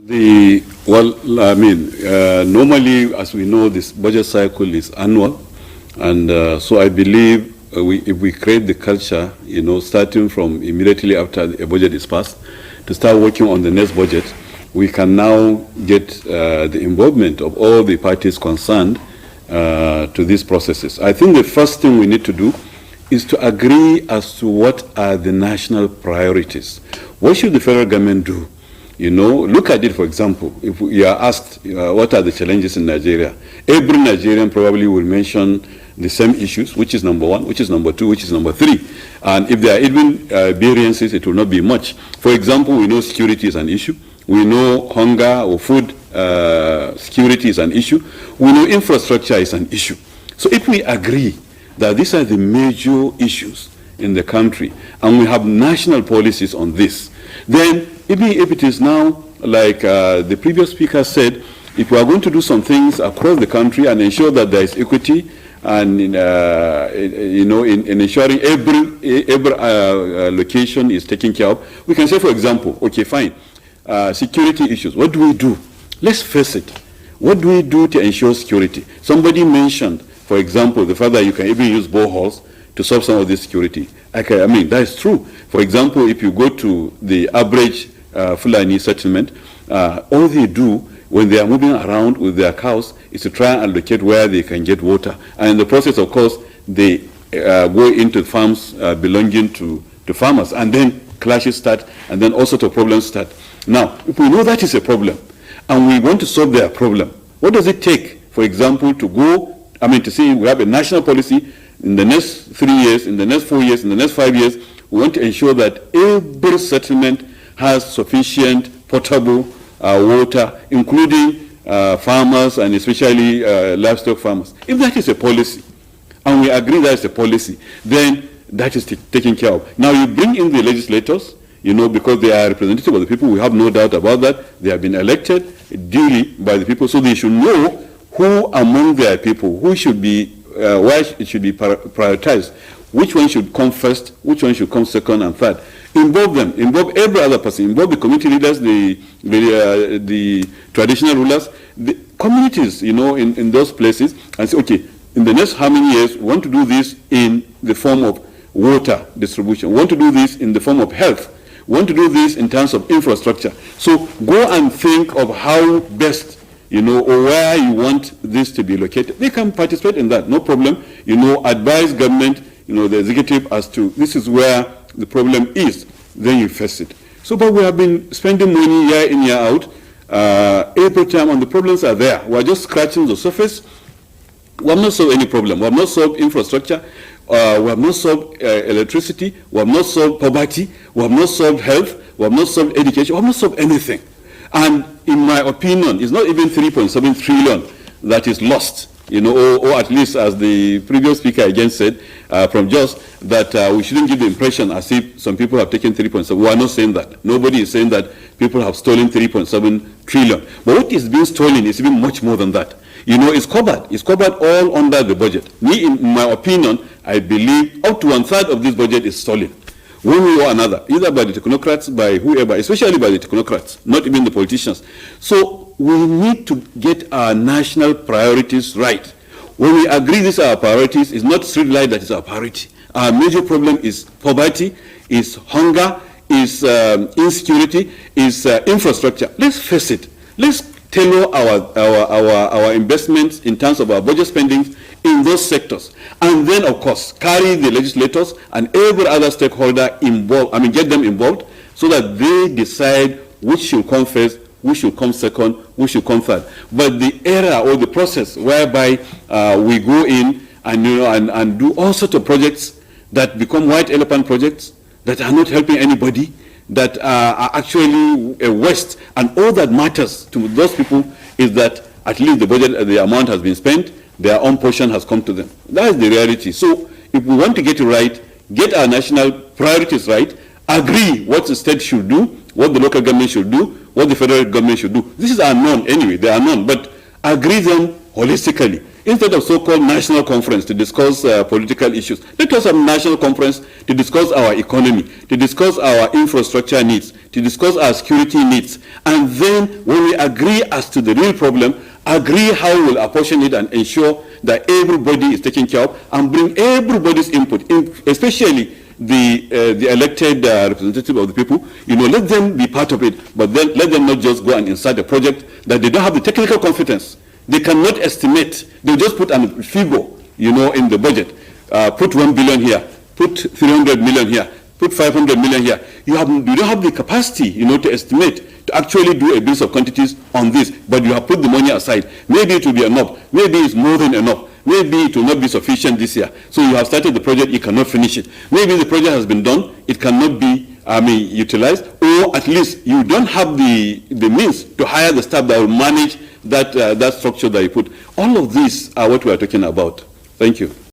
Normally, as we know, this budget cycle is annual, and so I believe if we create the culture, starting from immediately after a budget is passed, to start working on the next budget, we can now get the involvement of all the parties concerned to these processes. I think the first thing we need to do is to agree as to what are the national priorities. What should the federal government do? Look at it, for example, if you are asked what are the challenges in Nigeria, every Nigerian probably will mention the same issues, which is number one, which is number two, which is number three. And if there are even variances, it will not be much. For example, we know security is an issue. We know hunger or food security is an issue. We know infrastructure is an issue. So if we agree that these are the major issues in the country, and we have national policies on this, then even if it is now, like the previous speaker said, if we are going to do some things across the country and ensure that there is equity, and in ensuring every location is taken care of, we can say, for example, okay, fine, security issues. What do we do? Let's face it. What do we do to ensure security? Somebody mentioned, for example, the fact that you can even use boreholes to solve some of this security. I mean, that is true. For example, if you go to the average Fulani settlement, all they do when they are moving around with their cows is to try and locate where they can get water. And in the process, of course, they go into farms belonging to farmers, and then clashes start, and then all sorts of problems start. Now, if we know that is a problem, and we want to solve their problem, what does it take, for example, to go, to see we have a national policy in the next 3 years, in the next 4 years, in the next 5 years, we want to ensure that every settlement has sufficient potable water, including farmers and especially livestock farmers. If that is a policy, and we agree that is a policy, then that is taken care of. Now you bring in the legislators, because they are representative of the people. We have no doubt about that. They have been elected duly by the people, so they should know who among their people, who should be, why it should be prioritized, which one should come first, which one should come second and third. Involve them, involve every other person, involve the community leaders, the traditional rulers, the communities, in those places, and say, okay, in the next how many years, we want to do this in the form of water distribution, we want to do this in the form of health, we want to do this in terms of infrastructure. So go and think of how best, or where you want this to be located. They can participate in that, no problem. Advise government, the executive as to this is where the problem is, then you face it. So, but we have been spending money year in, year out, every time, and the problems are there. We are just scratching the surface. We have not solved any problem. We have not solved infrastructure. We have not solved electricity. We have not solved poverty. We have not solved health. We have not solved education. We have not solved anything. And in my opinion, it's not even 3.7 trillion that is lost. Or at least, as the previous speaker again said, from Jos, that we shouldn't give the impression as if some people have taken 3.7. We are not saying that. Nobody is saying that people have stolen 3.7 trillion. But what is being stolen is even much more than that. It's covered. It's covered all under the budget. Me, in my opinion, I believe up to 1/3 of this budget is stolen, one way or another, either by the technocrats, by whoever, especially by the technocrats, not even the politicians. So we need to get our national priorities right. When we agree these are our priorities, it's not street light that is our priority. Our major problem is poverty, is hunger, is insecurity, is infrastructure. Let's face it. Let's tailor our investments in terms of our budget spending in those sectors. And then, of course, carry the legislators and every other stakeholder involved, get them involved so that they decide which should come first, which should come second, which should come third. But the era or the process whereby we go in and do all sorts of projects that become white elephant projects that are not helping anybody, that are actually a waste, and all that matters to those people is that at least the budget, the amount has been spent, their own portion has come to them. That is the reality. So if we want to get it right, get our national priorities right, agree what the state should do, what the local government should do, what the federal government should do. This is unknown anyway, they are known, but agree them holistically. Instead of so-called national conference to discuss political issues, let us have national conference to discuss our economy, to discuss our infrastructure needs, to discuss our security needs. And then when we agree as to the real problem, agree how we will apportion it and ensure that everybody is taken care of, and bring everybody's input, especially the elected representative of the people. Let them be part of it, but then let them not just go and insert a project that they don't have the technical competence. They cannot estimate. They just put a figure, in the budget. Put 1 billion here, put 300 million here, put 500 million here. You don't have the capacity, to estimate, to actually do a base of quantities on this, but you have put the money aside. Maybe it will be enough. Maybe it's more than enough. Maybe it will not be sufficient this year. So you have started the project, you cannot finish it. Maybe the project has been done, it cannot be utilized, or at least you don't have the means to hire the staff that will manage that structure that you put. All of these are what we are talking about. Thank you.